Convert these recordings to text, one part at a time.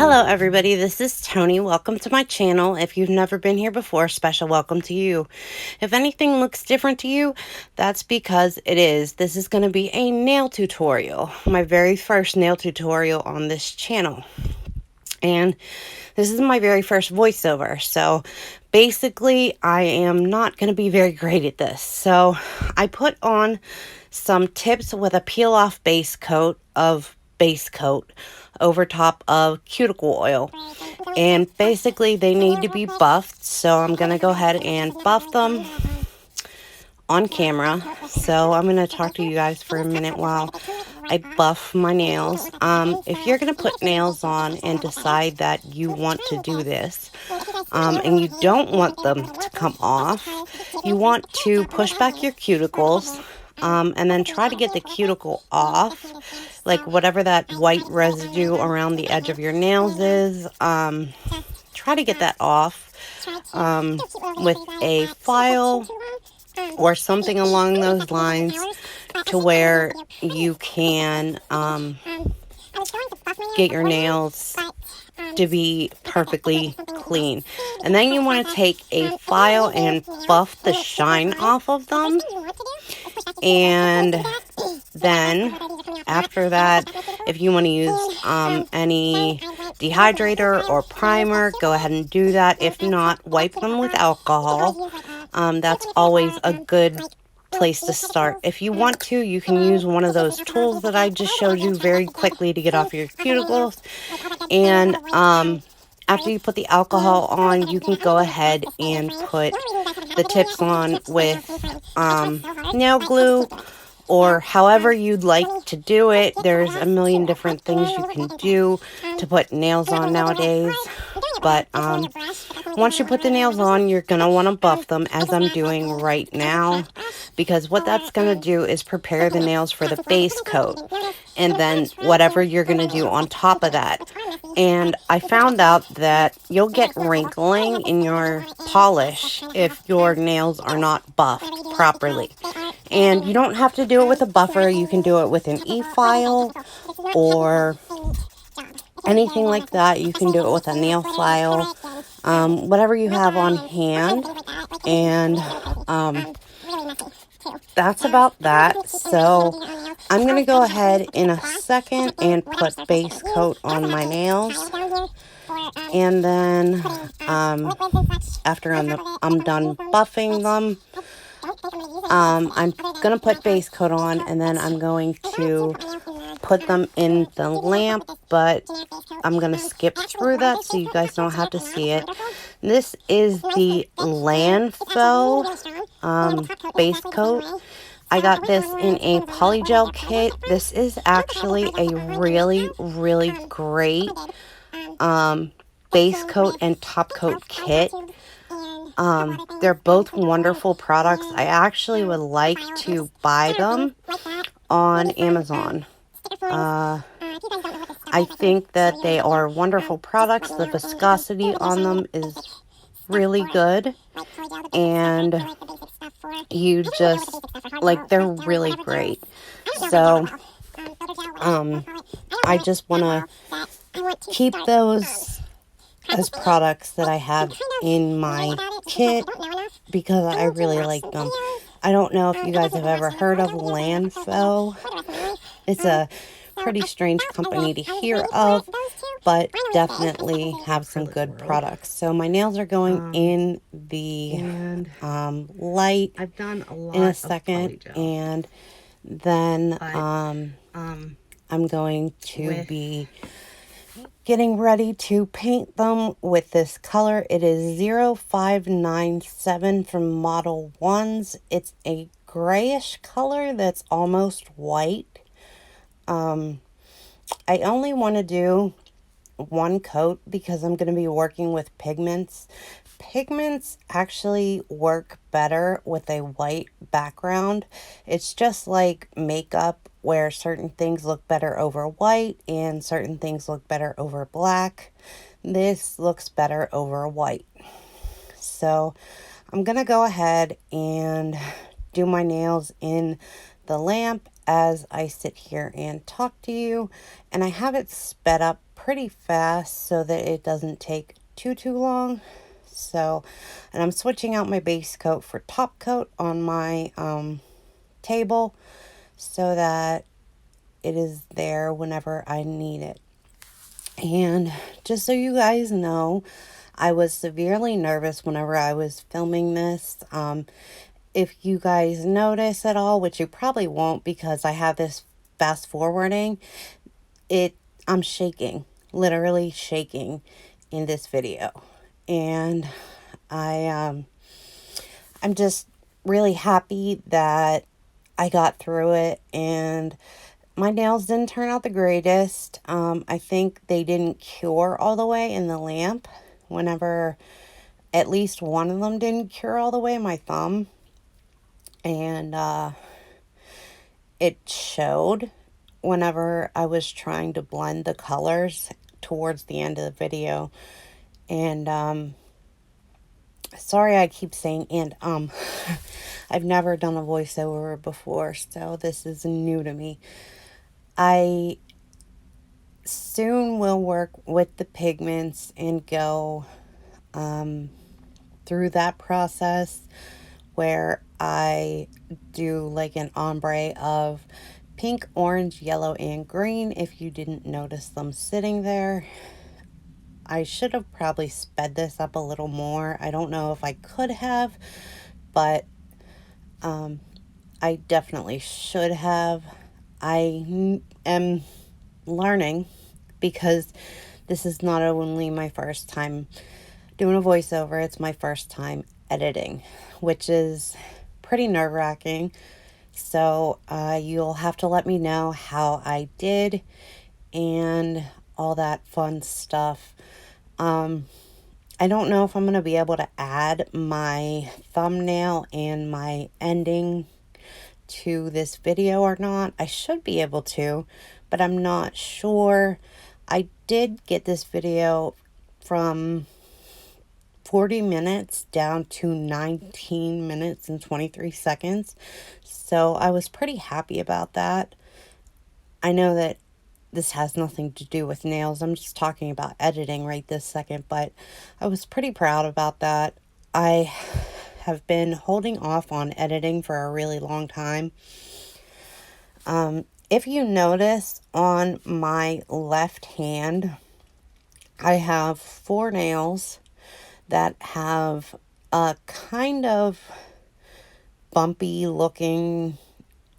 Hello everybody, this is Tony. Welcome to my channel. If you've never been here before, special welcome to you. If anything looks different to you, that's because it is. This is going to be a nail tutorial. My very first nail tutorial on this channel. And this is my very first voiceover. So basically, I am not going to be very great at this. So I put on some tips with a peel off base coat over top of cuticle oil, and basically they need to be buffed, so I'm gonna go ahead and buff them on camera. So I'm gonna talk to you guys for a minute while I buff my nails. If you're gonna put nails on and decide that you want to do this, and you don't want them to come off, you want to push back your cuticles, and then try to get the cuticle off, like whatever that white residue around the edge of your nails is. Try to get that off with a file or something along those lines, to where you can get your nails to be perfectly clean. And then you want to take a file and buff the shine off of them. And then after that, if you want to use any dehydrator or primer, go ahead and do that. If not, wipe them with alcohol. That's always a good place to start. If you want to, you can use one of those tools that I just showed you very quickly to get off your cuticles. And after you put the alcohol on, you can go ahead and put the tips on with nail glue, or however you'd like to do it. There's a million different things you can do to put nails on nowadays. But once you put the nails on, you're going to want to buff them, as I'm doing right now, because what that's going to do is prepare the nails for the base coat, and then whatever you're going to do on top of that. And I found out that you'll get wrinkling in your polish if your nails are not buffed properly. And you don't have to do it with a buffer. You can do it with an e-file or anything like that. You can do it with a nail file, whatever you have on hand. And that's about that. So I'm going to go ahead in a second and put base coat on my nails. And then after I'm done buffing them, I'm going to put base coat on, and then I'm going to put them in the lamp, but I'm going to skip through that so you guys don't have to see it. This is the Landfill base coat. I got this in a polygel kit. This is actually a really, really great base coat and top coat kit. They're both wonderful products. I actually would like to buy them on Amazon. I think that they are wonderful products. The viscosity on them is really good, and you just, like, they're really great. So I just want to keep those as products that I have in my kit because I really like them. I don't know if you guys have ever heard of Landfill. It's a pretty strange company to hear of, but definitely have some good products. So my nails are going in the light I've done a lot in a second, and then I'm going to be getting ready to paint them with this color. It is 0597 from Model 1s. It's a grayish color that's almost white. I only want to do one coat because I'm going to be working with pigments. Pigments actually work better with a white background. It's just like makeup, where certain things look better over white and certain things look better over black. This looks better over white. So I'm going to go ahead and do my nails in the lamp as I sit here and talk to you. And I have it sped up pretty fast so that it doesn't take too long. So, and I'm switching out my base coat for top coat on my table so that it is there whenever I need it. And just so you guys know, I was severely nervous whenever I was filming this. If you guys notice at all, which you probably won't because I have this fast forwarding, I'm shaking, literally shaking in this video. And I'm just really happy that I got through it, and my nails didn't turn out the greatest. I think they didn't cure all the way in the lamp. Whenever at least one of them didn't cure all the way, my thumb. And it showed whenever I was trying to blend the colors towards the end of the video. And sorry I keep saying and I've never done a voiceover before, so this is new to me. I soon will work with the pigments and go through that process where I do like an ombre of pink, orange, yellow, and green. If you didn't notice them sitting there, I should have probably sped this up a little more. I don't know if I could have, but I definitely should have. I am learning because this is not only my first time doing a voiceover, it's my first time editing, which is pretty nerve-wracking. So you'll have to let me know how I did and all that fun stuff. I don't know if I'm going to be able to add my thumbnail and my ending to this video or not. I should be able to, but I'm not sure. I did get this video from 40 minutes down to 19 minutes and 23 seconds. So I was pretty happy about that. I know that this has nothing to do with nails. I'm just talking about editing right this second, but I was pretty proud about that. I have been holding off on editing for a really long time. If you notice on my left hand, I have 4 nails that have a kind of bumpy looking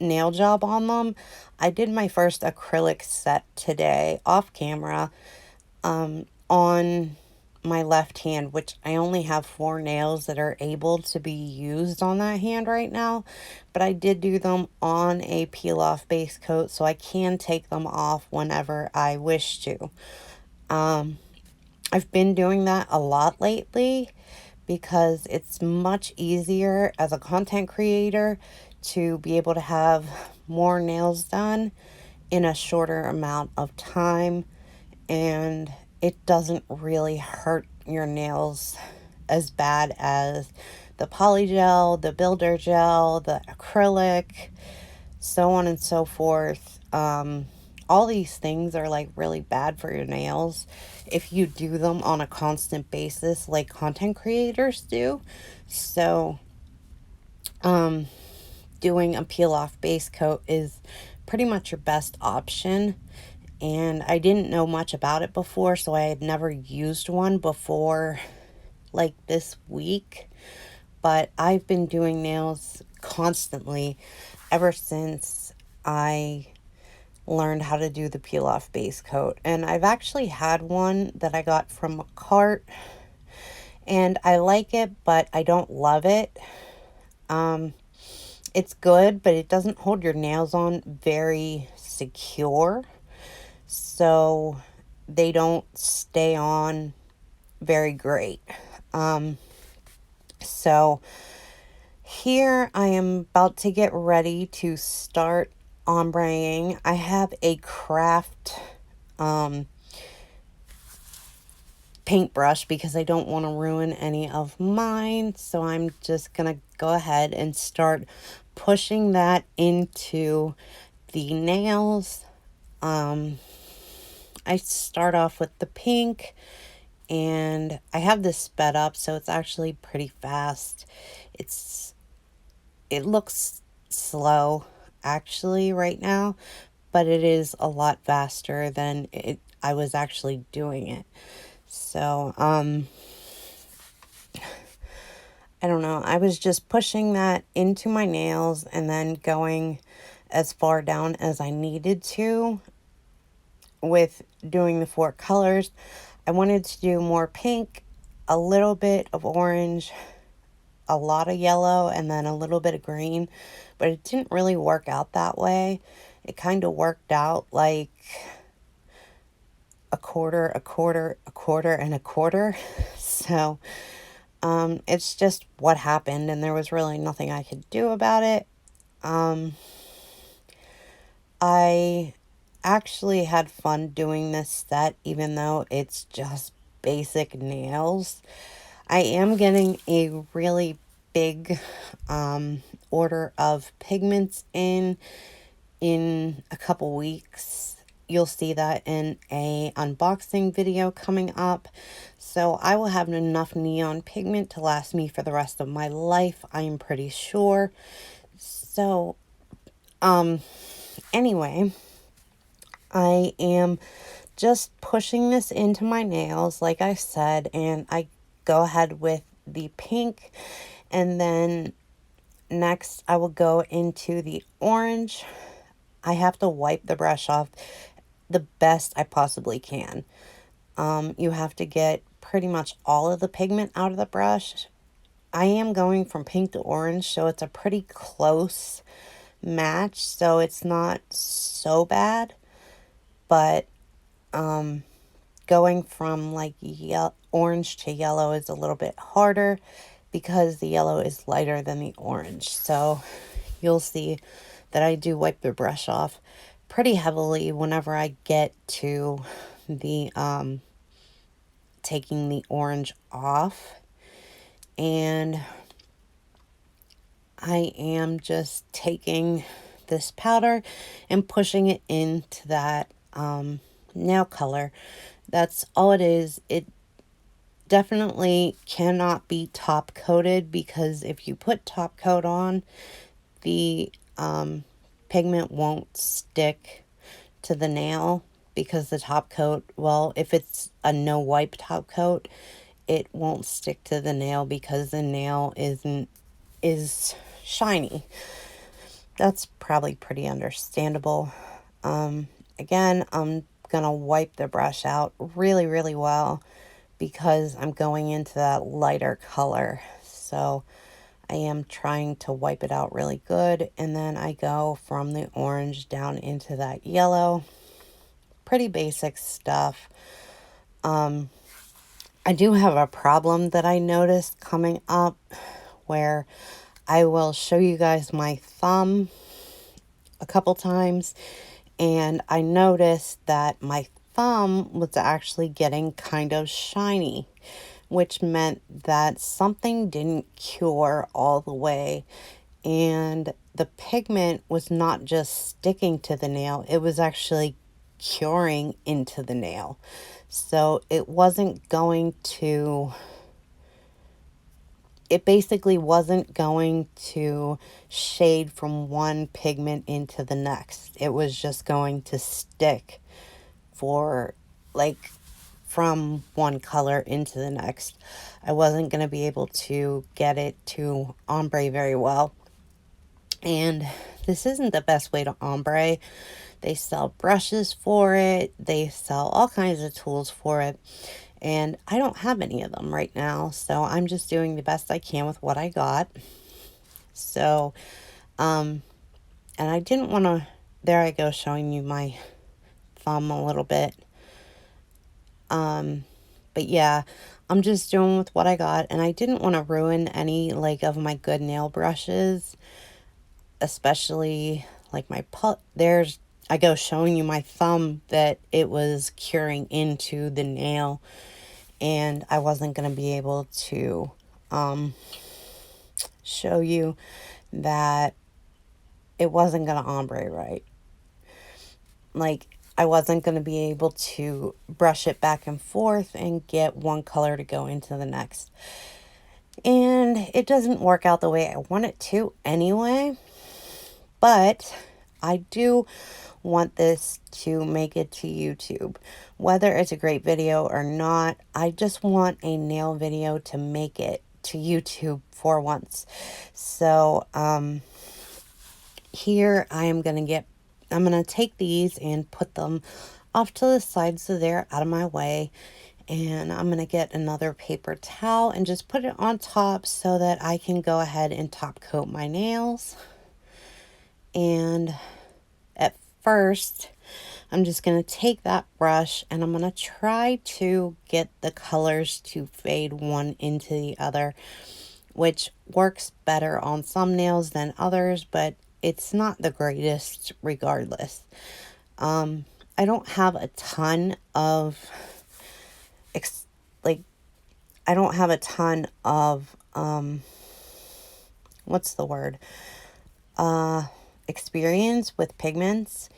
nail job on them. I did my first acrylic set today off camera on my left hand, which I only have 4 nails that are able to be used on that hand right now, but I did do them on a peel off base coat, so I can take them off whenever I wish to. I've been doing that a lot lately because it's much easier as a content creator to be able to have more nails done in a shorter amount of time, and it doesn't really hurt your nails as bad as the polygel, the builder gel, the acrylic, so on and so forth. All these things are like really bad for your nails if you do them on a constant basis like content creators do. So doing a peel off base coat is pretty much your best option. And I didn't know much about it before, so I had never used one before like this week. But I've been doing nails constantly ever since I learned how to do the peel off base coat. And I've actually had one that I got from a cart, and I like it, but I don't love it. It's good, but it doesn't hold your nails on very secure, so they don't stay on very great. So here I am about to get ready to start ombreing. I have a craft paintbrush because I don't want to ruin any of mine, so I'm just gonna go ahead and start pushing that into the nails. I start off with the pink, and I have this sped up, so it's actually pretty fast. It looks slow actually right now, but it is a lot faster than I was actually doing it. So, I don't know. I was just pushing that into my nails and then going as far down as I needed to with doing the 4 colors. I wanted to do more pink, a little bit of orange, a lot of yellow, and then a little bit of green, but it didn't really work out that way. It kind of worked out like a quarter, a quarter, a quarter, and a quarter. So, it's just what happened, and there was really nothing I could do about it. I actually had fun doing this set, even though it's just basic nails. I am getting a really big order of pigments in a couple weeks. You'll see that in a unboxing video coming up. So I will have enough neon pigment to last me for the rest of my life, I am pretty sure. So, anyway, I am just pushing this into my nails, like I said, and I go ahead with the pink, and then next I will go into the orange. I have to wipe the brush off the best I possibly can. You have to get pretty much all of the pigment out of the brush. I am going from pink to orange, so it's a pretty close match, so it's not so bad, but going from like orange to yellow is a little bit harder because the yellow is lighter than the orange. So you'll see that I do wipe the brush off pretty heavily whenever I get to the taking the orange off. And I am just taking this powder and pushing it into that nail color. That's all it is. It definitely cannot be top coated, because if you put top coat on, the pigment won't stick to the nail, because the top coat, well, if it's a no wipe top coat, it won't stick to the nail because the nail is shiny. That's probably pretty understandable. Again, I'm gonna wipe the brush out really, really well because I'm going into that lighter color. So I am trying to wipe it out really good, and then I go from the orange down into that yellow. Pretty basic stuff. I do have a problem that I noticed coming up, where I will show you guys my thumb a couple times, and I noticed that my thumb was actually getting kind of shiny, which meant that something didn't cure all the way, and the pigment was not just sticking to the nail, it was actually curing into the nail. So it basically wasn't going to shade from one pigment into the next. It was just going to stick for like from one color into the next. I wasn't going to be able to get it to ombre very well. And this isn't the best way to ombre. They sell brushes for it. They sell all kinds of tools for it. And I don't have any of them right now. So I'm just doing the best I can with what I got. So, and I didn't want to, there I go showing you my thumb a little bit. But yeah, I'm just doing with what I got. And I didn't want to ruin any like of my good nail brushes. Especially like I go showing you my thumb that it was curing into the nail, and I wasn't going to be able to show you that it wasn't going to ombre right. Like, I wasn't going to be able to brush it back and forth and get one color to go into the next. And it doesn't work out the way I want it to anyway. But I do want this to make it to YouTube. Whether it's a great video or not, I just want a nail video to make it to YouTube for once. So, here I'm going to take these and put them off to the side so they're out of my way. And I'm going to get another paper towel and just put it on top so that I can go ahead and top coat my nails. And at first, I'm just going to take that brush and I'm going to try to get the colors to fade one into the other, which works better on some nails than others, but it's not the greatest regardless. I don't have a ton of what's the word? Experience with pigments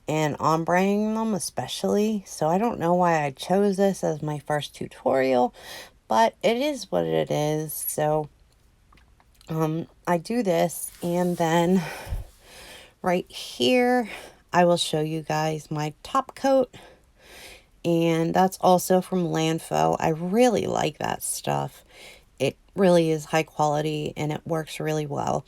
and ombreing them especially. So I don't know why I chose this as my first tutorial, but it is what it is. So I do this, and then right here I will show you guys my top coat, and that's also from Landfo. I really like that stuff. It really is high quality and it works really well.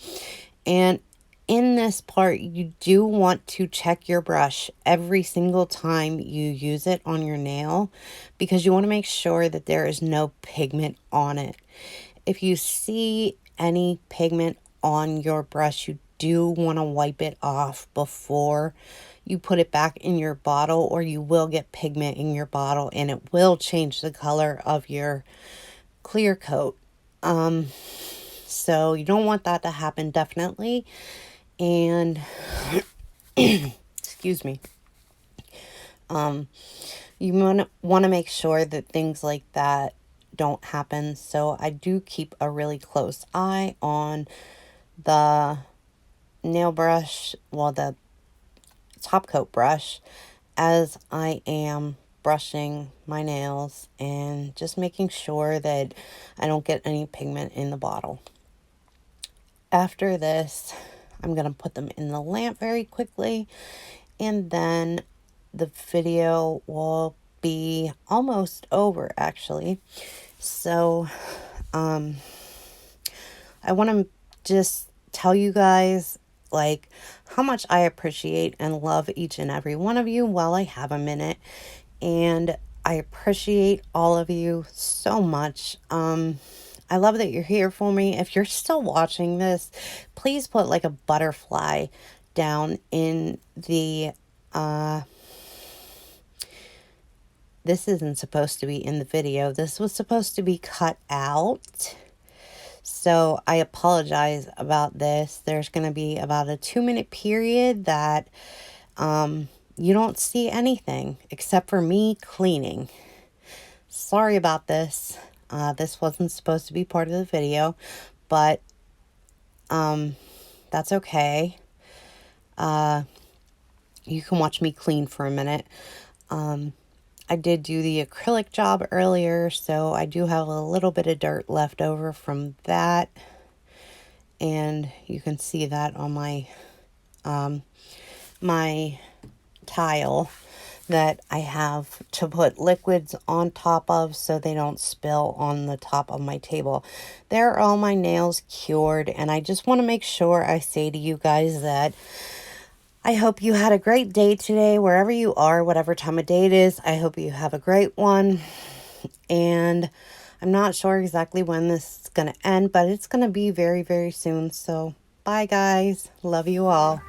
And in this part, you do want to check your brush every single time you use it on your nail, because you want to make sure that there is no pigment on it. If you see any pigment on your brush, you do want to wipe it off before you put it back in your bottle, or you will get pigment in your bottle and it will change the color of your clear coat. So you don't want that to happen, definitely. And excuse me. You want to make sure that things like that don't happen. So I do keep a really close eye on the nail brush, well, the top coat brush, as I am brushing my nails and just making sure that I don't get any pigment in the bottle. After this, I'm going to put them in the lamp very quickly, and then the video will be almost over actually. So I want to just tell you guys like how much I appreciate and love each and every one of you while I have a minute, and I appreciate all of you so much. I love that you're here for me. If you're still watching this, please put like a butterfly down in the this isn't supposed to be in the video. This was supposed to be cut out. So I apologize about this. There's going to be about a 2-minute period that you don't see anything except for me cleaning. Sorry about this. This wasn't supposed to be part of the video, but that's okay. You can watch me clean for a minute. I did do the acrylic job earlier, so I do have a little bit of dirt left over from that. And you can see that on my my tile that I have to put liquids on top of so they don't spill on the top of my table. There are all my nails cured, and I just want to make sure I say to you guys that I hope you had a great day today, wherever you are, whatever time of day it is. I hope you have a great one. And I'm not sure exactly when this is going to end, but it's going to be very, very soon. So bye, guys. Love you all.